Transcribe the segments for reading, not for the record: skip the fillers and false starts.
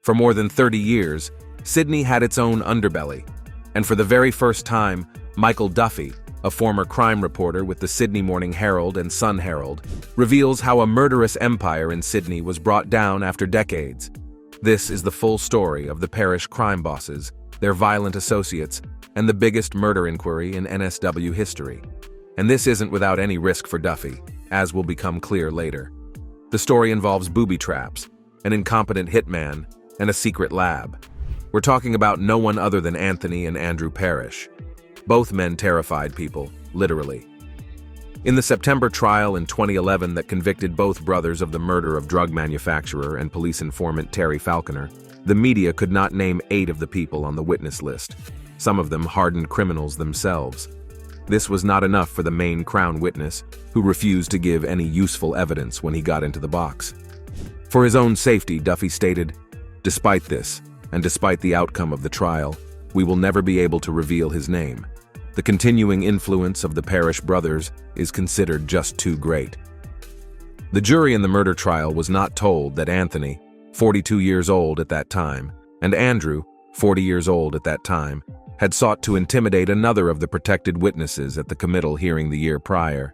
For more than 30 years, Sydney had its own underbelly, and for the very first time, Michael Duffy, a former crime reporter with the Sydney Morning Herald and Sun Herald, reveals how a murderous empire in Sydney was brought down after decades. This is the full story of the parish crime bosses, their violent associates, and the biggest murder inquiry in NSW history. And this isn't without any risk for Duffy, as will become clear later. The story involves booby traps, an incompetent hitman, and a secret lab. We're talking about no one other than Anthony and Andrew Parrish. Both men terrified people, literally. In the September trial in 2011 that convicted both brothers of the murder of drug manufacturer and police informant Terry Falconer, the media could not name 8 of the people on the witness list, some of them hardened criminals themselves. This was not enough for the main Crown witness, who refused to give any useful evidence when he got into the box. For his own safety, Duffy stated, "Despite this, and despite the outcome of the trial, we will never be able to reveal his name. The continuing influence of the Parrish brothers is considered just too great." The jury in the murder trial was not told that Anthony, 42 years old at that time, and Andrew, 40 years old at that time, had sought to intimidate another of the protected witnesses at the committal hearing the year prior.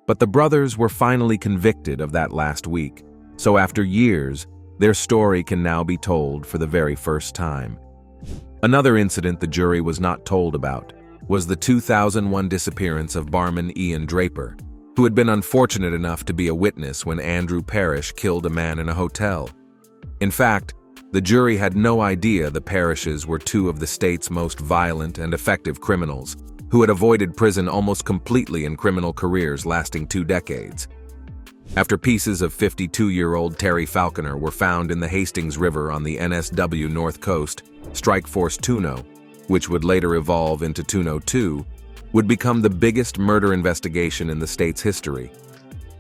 But the brothers were finally convicted of that last week, so after years, their story can now be told for the very first time. Another incident the jury was not told about was the 2001 disappearance of barman Ian Draper, who had been unfortunate enough to be a witness when Andrew Parrish killed a man in a hotel. In fact, the jury had no idea the Parrishes were 2 of the state's most violent and effective criminals, who had avoided prison almost completely in criminal careers lasting 2 decades. After pieces of 52-year-old Terry Falconer were found in the Hastings River on the NSW North Coast, Strike Force Tuno, which would later evolve into Tuno 2, would become the biggest murder investigation in the state's history.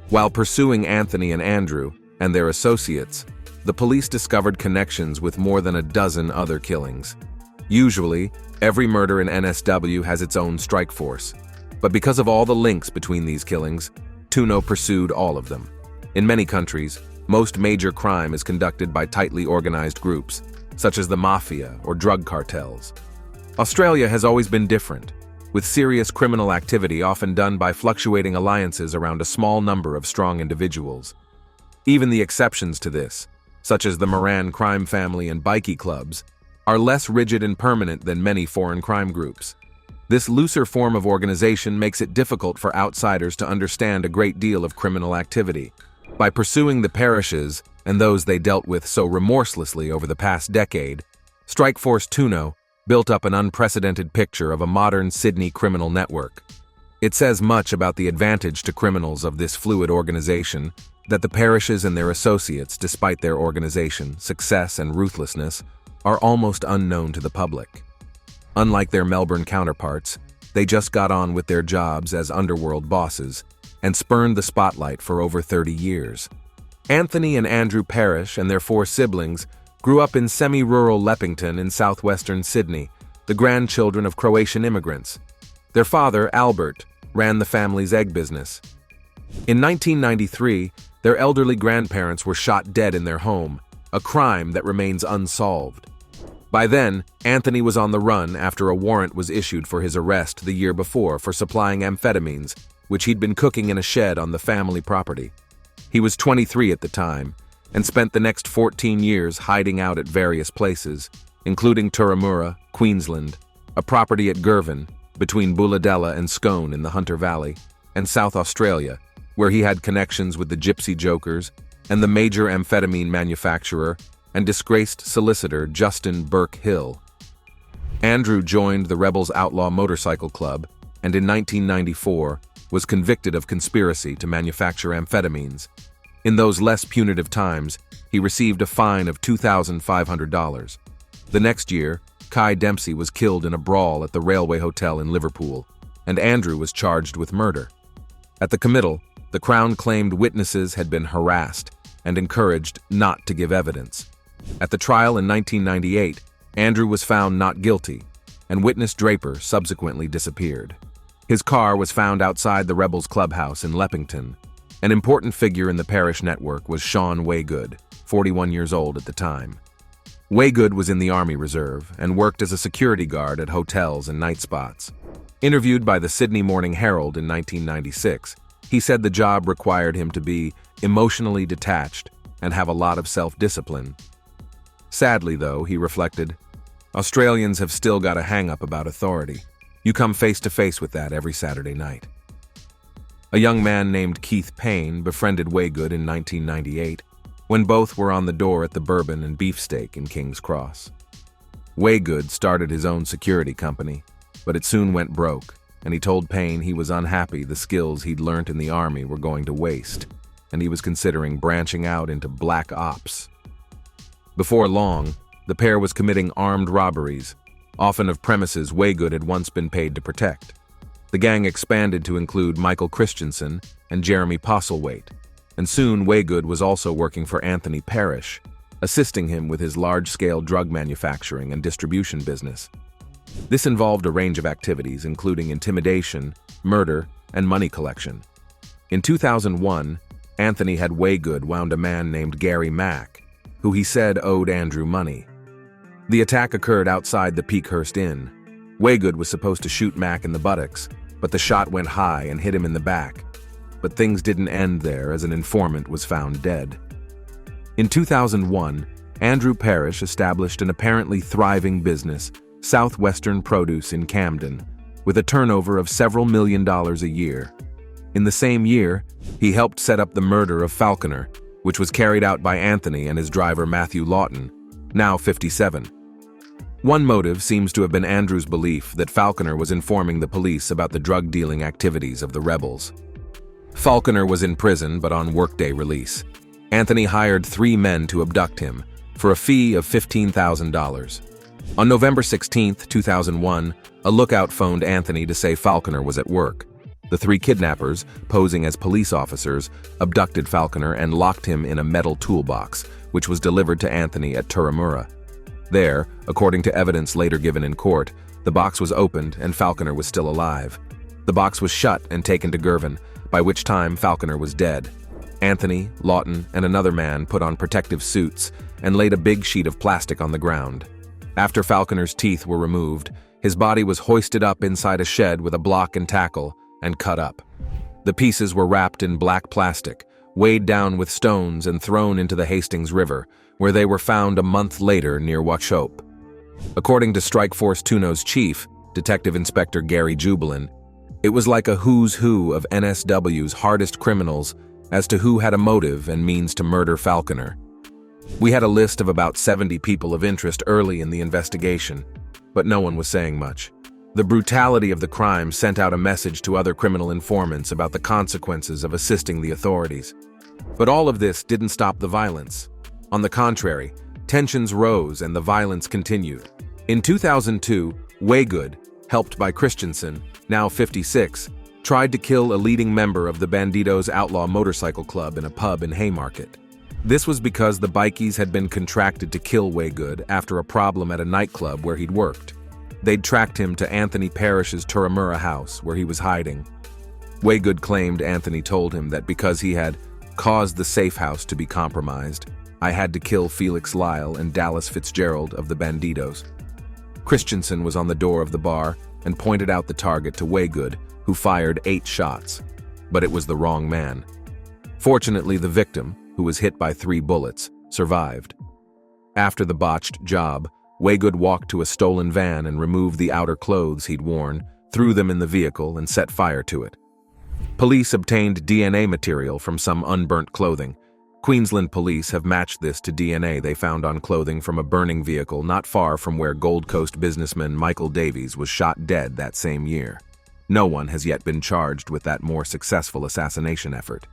While pursuing Anthony and Andrew and their associates, the police discovered connections with more than a dozen other killings. Usually, every murder in NSW has its own strike force, but because of all the links between these killings, Tuno pursued all of them. In many countries, most major crime is conducted by tightly organized groups, such as the mafia or drug cartels. Australia has always been different, with serious criminal activity often done by fluctuating alliances around a small number of strong individuals. Even the exceptions to this, such as the Moran crime family and bikie clubs, are less rigid and permanent than many foreign crime groups. This looser form of organization makes it difficult for outsiders to understand a great deal of criminal activity. By pursuing the Parrishes and those they dealt with so remorselessly over the past decade, Strike Force Tuno built up an unprecedented picture of a modern Sydney criminal network. It says much about the advantage to criminals of this fluid organization that the Parrishes and their associates, despite their organization, success, and ruthlessness, are almost unknown to the public. Unlike their Melbourne counterparts, they just got on with their jobs as underworld bosses and spurned the spotlight for over 30 years. Anthony and Andrew Parrish and their 4 siblings grew up in semi-rural Leppington in southwestern Sydney, the grandchildren of Croatian immigrants. Their father, Albert, ran the family's egg business. In 1993, their elderly grandparents were shot dead in their home, a crime that remains unsolved. By then, Anthony was on the run after a warrant was issued for his arrest the year before for supplying amphetamines, which he'd been cooking in a shed on the family property. He was 23 at the time, and spent the next 14 years hiding out at various places, including Turramurra, Queensland, a property at Girvan, between Bulladella and Scone in the Hunter Valley, and South Australia, where he had connections with the Gypsy Jokers and the major amphetamine manufacturer and disgraced solicitor Justin Burke Hill. Andrew joined the Rebels Outlaw Motorcycle Club and in 1994 was convicted of conspiracy to manufacture amphetamines. In those less punitive times, he received a fine of $2,500. The next year, Kai Dempsey was killed in a brawl at the Railway Hotel in Liverpool, and Andrew was charged with murder. At the committal, the Crown claimed witnesses had been harassed and encouraged not to give evidence. At the trial in 1998, Andrew was found not guilty, and witness Draper subsequently disappeared. His car was found outside the Rebels clubhouse in Leppington. An important figure in the Parrish network was Sean Waygood, 41 years old at the time. Waygood was in the Army Reserve and worked as a security guard at hotels and night spots. Interviewed by the Sydney Morning Herald in 1996, he said the job required him to be emotionally detached and have a lot of self-discipline. Sadly, though, he reflected, Australians have still got a hang-up about authority. You come face to face with that every Saturday night. A young man named Keith Payne befriended Waygood in 1998 when both were on the door at the Bourbon and Beefsteak in King's Cross. Waygood started his own security company, but it soon went broke, and he told Payne he was unhappy the skills he'd learnt in the Army were going to waste, and he was considering branching out into black ops. Before long, the pair was committing armed robberies, often of premises Waygood had once been paid to protect. The gang expanded to include Michael Christensen and Jeremy Postlethwaite, and soon Waygood was also working for Anthony Parrish, assisting him with his large-scale drug manufacturing and distribution business. This involved a range of activities, including intimidation, murder, and money collection. In 2001, Anthony had Waygood wound a man named Gary Mack, who he said owed Andrew money. The attack occurred outside the Peakhurst Inn. Waygood was supposed to shoot Mack in the buttocks, but the shot went high and hit him in the back. But things didn't end there, as an informant was found dead. In 2001, Andrew Parrish established an apparently thriving business, Southwestern Produce in Camden, with a turnover of several $1 million a year. In the same year, he helped set up the murder of Falconer, which was carried out by Anthony and his driver Matthew Lawton, now 57. One motive seems to have been Andrew's belief that Falconer was informing the police about the drug-dealing activities of the rebels. Falconer was in prison but on workday release. Anthony hired 3 men to abduct him, for a fee of $15,000. On November 16, 2001, a lookout phoned Anthony to say Falconer was at work. The 3 kidnappers, posing as police officers, abducted Falconer and locked him in a metal toolbox, which was delivered to Anthony at Turramurra. There, according to evidence later given in court, the box was opened and Falconer was still alive. The box was shut and taken to Girvan, by which time Falconer was dead. Anthony, Lawton, and another man put on protective suits and laid a big sheet of plastic on the ground. After Falconer's teeth were removed, his body was hoisted up inside a shed with a block and tackle and cut up. The pieces were wrapped in black plastic, weighed down with stones and thrown into the Hastings River, where they were found a month later near Wauchope. According to Strikeforce Tuno's chief, Detective Inspector Gary Jubilin, it was like a who's who of NSW's hardest criminals as to who had a motive and means to murder Falconer. We had a list of about 70 people of interest early in the investigation, but no one was saying much. The brutality of the crime sent out a message to other criminal informants about the consequences of assisting the authorities. But all of this didn't stop the violence. On the contrary, tensions rose and the violence continued. In 2002, Waygood, helped by Christensen, now 56, tried to kill a leading member of the Bandidos Outlaw Motorcycle Club in a pub in Haymarket. This was because the bikies had been contracted to kill Waygood after a problem at a nightclub where he'd worked. They'd tracked him to Anthony Parrish's Turramurra house, where he was hiding. Waygood claimed Anthony told him that because he had caused the safe house to be compromised, I had to kill Felix Lyle and Dallas Fitzgerald of the Bandidos. Christensen was on the door of the bar and pointed out the target to Waygood, who fired 8 shots. But it was the wrong man. Fortunately, the victim, who was hit by 3 bullets, survived. After the botched job, Waygood walked to a stolen van and removed the outer clothes he'd worn, threw them in the vehicle, and set fire to it. Police obtained DNA material from some unburnt clothing. Queensland police have matched this to DNA they found on clothing from a burning vehicle not far from where Gold Coast businessman Michael Davies was shot dead that same year. No one has yet been charged with that more successful assassination effort.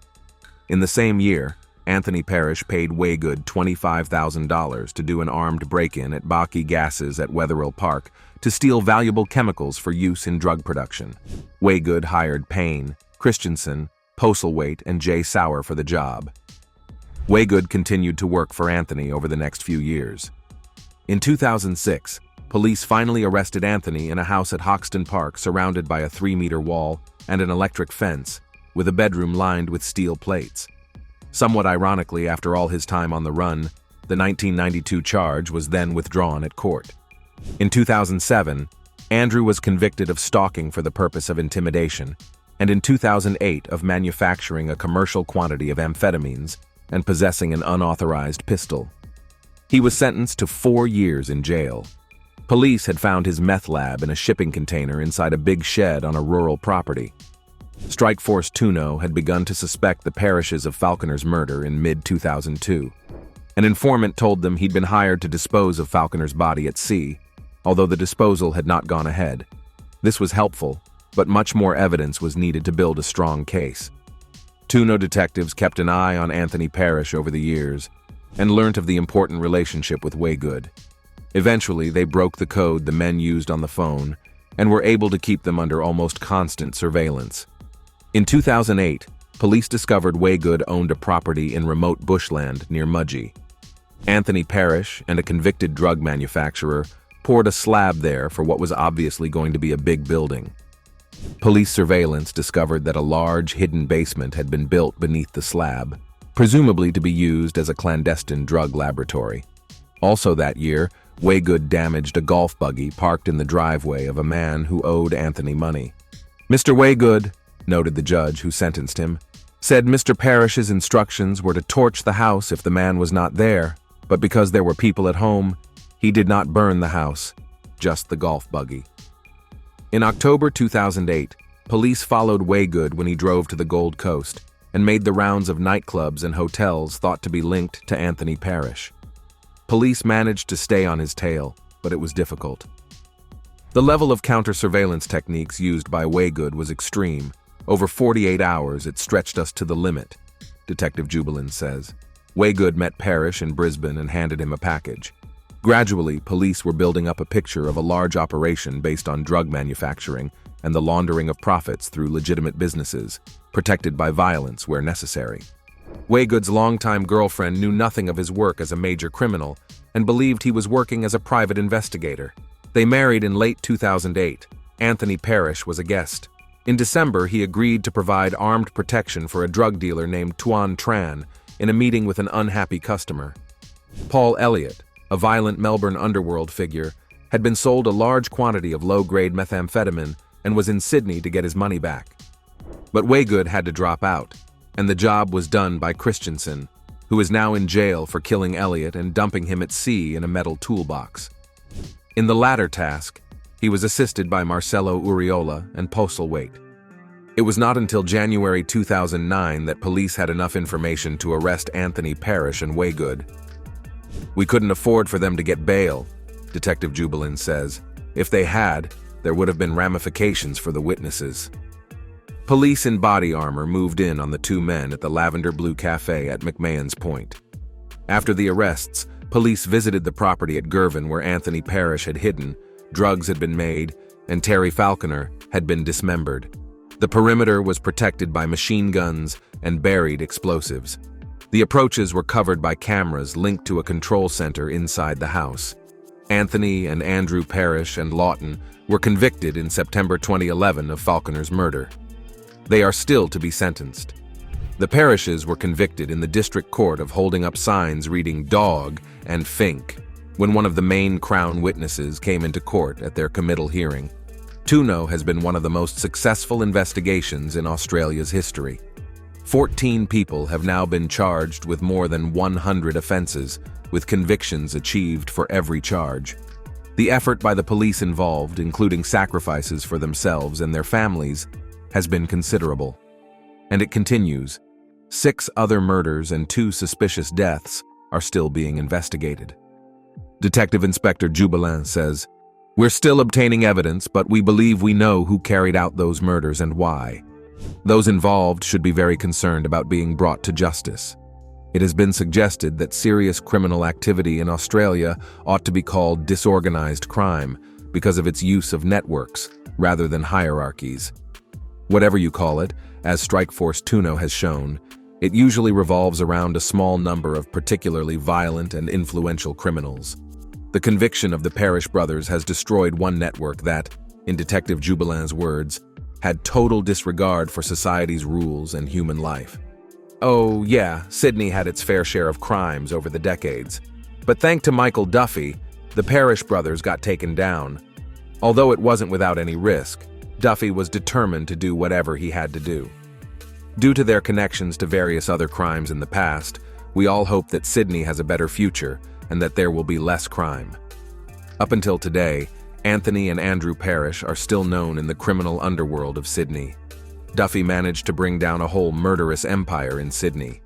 In the same year, Anthony Parrish paid Waygood $25,000 to do an armed break-in at Baki Gases at Wetherill Park to steal valuable chemicals for use in drug production. Waygood hired Payne, Christensen, Postlethwaite, and Jay Sauer for the job. Waygood continued to work for Anthony over the next few years. In 2006, police finally arrested Anthony in a house at Hoxton Park surrounded by a 3-meter wall and an electric fence, with a bedroom lined with steel plates. Somewhat ironically, after all his time on the run, The 1992 charge was then withdrawn at court. In 2007, Andrew was convicted of stalking for the purpose of intimidation, and in 2008 of manufacturing a commercial quantity of amphetamines and possessing an unauthorized pistol. He was sentenced to 4 years in jail. Police had found his meth lab in a shipping container inside a big shed on a rural property. Strikeforce Tuno had begun to suspect the parishes of Falconer's murder in mid-2002. An informant told them he'd been hired to dispose of Falconer's body at sea, although the disposal had not gone ahead. This was helpful, but much more evidence was needed to build a strong case. Tuno detectives kept an eye on Anthony Parrish over the years and learnt of the important relationship with Waygood. Eventually, they broke the code the men used on the phone and were able to keep them under almost constant surveillance. In 2008, police discovered Waygood owned a property in remote bushland near Mudgee. Anthony Parrish and a convicted drug manufacturer poured a slab there for what was obviously going to be a big building. Police surveillance discovered that a large hidden basement had been built beneath the slab, presumably to be used as a clandestine drug laboratory. Also that year, Waygood damaged a golf buggy parked in the driveway of a man who owed Anthony money. "Mr. Waygood," noted the judge who sentenced him, said Mr. Parrish's instructions were to torch the house if the man was not there, but because there were people at home, he did not burn the house, just the golf buggy. In October 2008, police followed Waygood when he drove to the Gold Coast and made the rounds of nightclubs and hotels thought to be linked to Anthony Parrish. Police managed to stay on his tail, but it was difficult. The level of counter-surveillance techniques used by Waygood was extreme. Over 48 hours, it stretched us to the limit, Detective Jubilin says. Waygood met Parrish in Brisbane and handed him a package. Gradually, police were building up a picture of a large operation based on drug manufacturing and the laundering of profits through legitimate businesses, protected by violence where necessary. Waygood's longtime girlfriend knew nothing of his work as a major criminal and believed he was working as a private investigator. They married in late 2008. Anthony Parrish was a guest. In December, he agreed to provide armed protection for a drug dealer named Tuan Tran in a meeting with an unhappy customer. Paul Elliott, a violent Melbourne underworld figure, had been sold a large quantity of low-grade methamphetamine and was in Sydney to get his money back. But Waygood had to drop out, and the job was done by Christensen, who is now in jail for killing Elliott and dumping him at sea in a metal toolbox. In the latter task, he was assisted by Marcelo Uriola and Postlethwaite. It was not until January 2009 that police had enough information to arrest Anthony Parrish and Waygood. "We couldn't afford for them to get bail," Detective Jubilin says. "If they had, there would have been ramifications for the witnesses." Police in body armor moved in on the two men at the Lavender Blue Cafe at McMahon's Point. After the arrests, police visited the property at Girvan where Anthony Parrish had hidden, drugs had been made, and Terry Falconer had been dismembered. The perimeter was protected by machine guns and buried explosives. The approaches were covered by cameras linked to a control center inside the house. Anthony and Andrew Parrish and Lawton were convicted in September 2011 of Falconer's murder. They are still to be sentenced. The Parrishes were convicted in the district court of holding up signs reading "dog" and "fink" when one of the main Crown witnesses came into court at their committal hearing. Tuno has been one of the most successful investigations in Australia's history. 14 people have now been charged with more than 100 offenses, with convictions achieved for every charge. The effort by the police involved, including sacrifices for themselves and their families, has been considerable. And it continues. 6 other murders and 2 suspicious deaths are still being investigated. Detective Inspector Jubilin says, "We're still obtaining evidence, but we believe we know who carried out those murders and why. Those involved should be very concerned about being brought to justice. It has been suggested that serious criminal activity in Australia ought to be called disorganized crime because of its use of networks rather than hierarchies. Whatever you call it, as Strikeforce Tuno has shown, it usually revolves around a small number of particularly violent and influential criminals. The conviction of the Parrish brothers has destroyed one network that, in Detective Jubilin's words, had total disregard for society's rules and human life. Oh yeah, Sydney had its fair share of crimes over the decades, But thanks to Michael Duffy, the Parrish brothers got taken down. Although it wasn't without any risk, Duffy was determined to do whatever he had to do. Due to their connections to various other crimes in the past, we all hope that Sydney has a better future and that there will be less crime. Up until today, Anthony and Andrew Parrish are still known in the criminal underworld of Sydney. Duffy managed to bring down a whole murderous empire in Sydney.